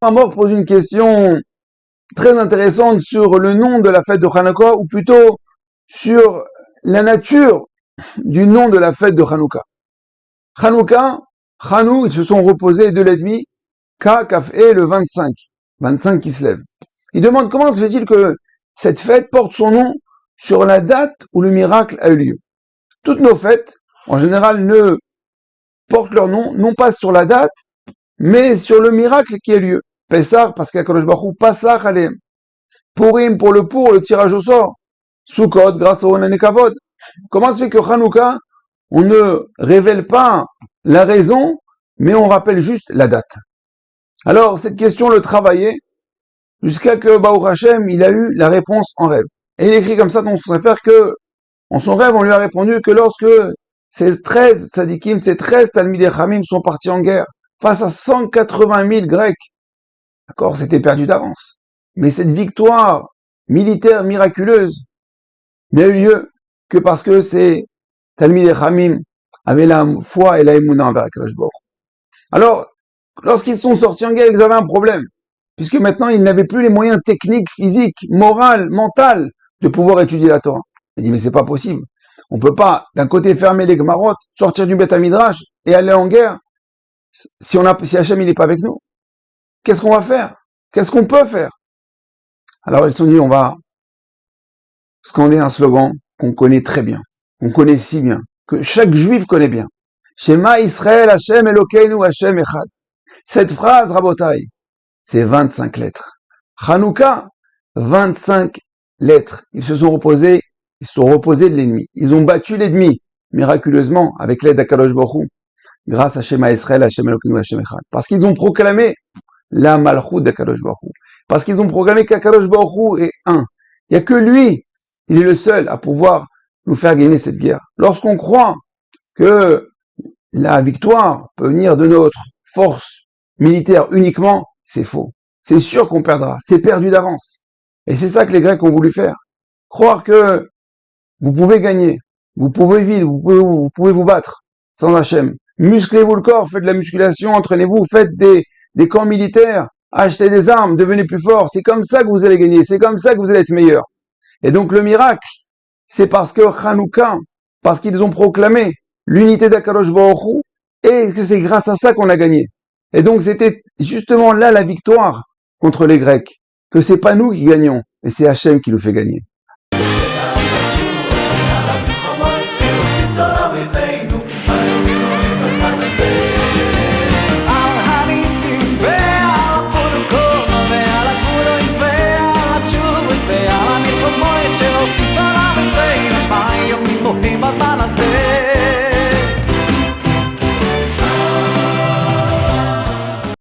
Amor pose une question très intéressante sur le nom de la fête de Hanouka, ou plutôt sur la nature du nom de la fête de Hanouka. Hanouka, Hanou, ils se sont reposés de l'ennemi, Ka, Kaf, E, le 25. 25 qui se lève. Il demande comment se fait-il que cette fête porte son nom sur la date où le miracle a eu lieu. Toutes nos fêtes, en général, ne portent leur nom, non pas sur la date, mais sur le miracle qui a lieu. Pessah, parce qu'Akadosh Baruch Hu, Passach Aleim. Purim, pour le tirage au sort. Sukkot, grâce au Onan Kavod. Comment se fait que Hanouka, on ne révèle pas la raison, mais on rappelle juste la date? Alors, cette question le travaillait, jusqu'à que Baruch Hashem, il a eu la réponse en rêve. Et il écrit comme ça dans son affaire que, en son rêve, on lui a répondu que lorsque ces 13 tzadikim, ces 13 Talmidei Chamim sont partis en guerre, face à 180 000 Grecs, d'accord, c'était perdu d'avance. Mais cette victoire militaire miraculeuse n'a eu lieu que parce que ces Talmidei Chamim avaient la foi et la émouna envers Akadosh Baruch Hu. Alors, lorsqu'ils sont sortis en guerre, ils avaient un problème, puisque maintenant ils n'avaient plus les moyens techniques, physiques, moraux, mentaux de pouvoir étudier la Torah. Il dit, mais c'est pas possible. On peut pas, d'un côté, fermer les Gemarot, sortir du Beth Midrash et aller en guerre si Hachem il n'est pas avec nous. Qu'est-ce qu'on va faire? Qu'est-ce qu'on peut faire? Alors ils se sont dit, on va scander un slogan qu'on connaît très bien, qu'on connaît si bien, que chaque juif connaît bien. Shema Israël Hachem Elokeinu Hachem Echad. Cette phrase, Rabotai, c'est 25 lettres. Hanouka, 25 lettres. Ils se sont reposés de l'ennemi. Ils ont battu l'ennemi, miraculeusement, avec l'aide d'Akadosh Baruch Hu, grâce à Shema Israël, Hachem Elokeinu Hachem Echad. Parce qu'ils ont proclamé la Malchut d'Akadosh Baruch Hu. Parce qu'ils ont proclamé qu'Akadosh Baruch Hu est un. Il n'y a que lui, il est le seul à pouvoir nous faire gagner cette guerre. Lorsqu'on croit que la victoire peut venir de notre force militaire uniquement, c'est faux. C'est sûr qu'on perdra. C'est perdu d'avance. Et c'est ça que les Grecs ont voulu faire. Croire que vous pouvez gagner, vous pouvez vivre, vous pouvez vous battre sans Hachem. Musclez-vous le corps, faites de la musculation, entraînez-vous, faites des camps militaires, achetez des armes, devenez plus fort. C'est comme ça que vous allez gagner, c'est comme ça que vous allez être meilleur. Et donc le miracle, c'est parce que Hanouka, parce qu'ils ont proclamé l'unité d'Akadosh Baruch Hu, et que c'est grâce à ça qu'on a gagné. Et donc c'était justement là la victoire contre les Grecs, que c'est pas nous qui gagnons, mais c'est Hachem qui nous fait gagner. Say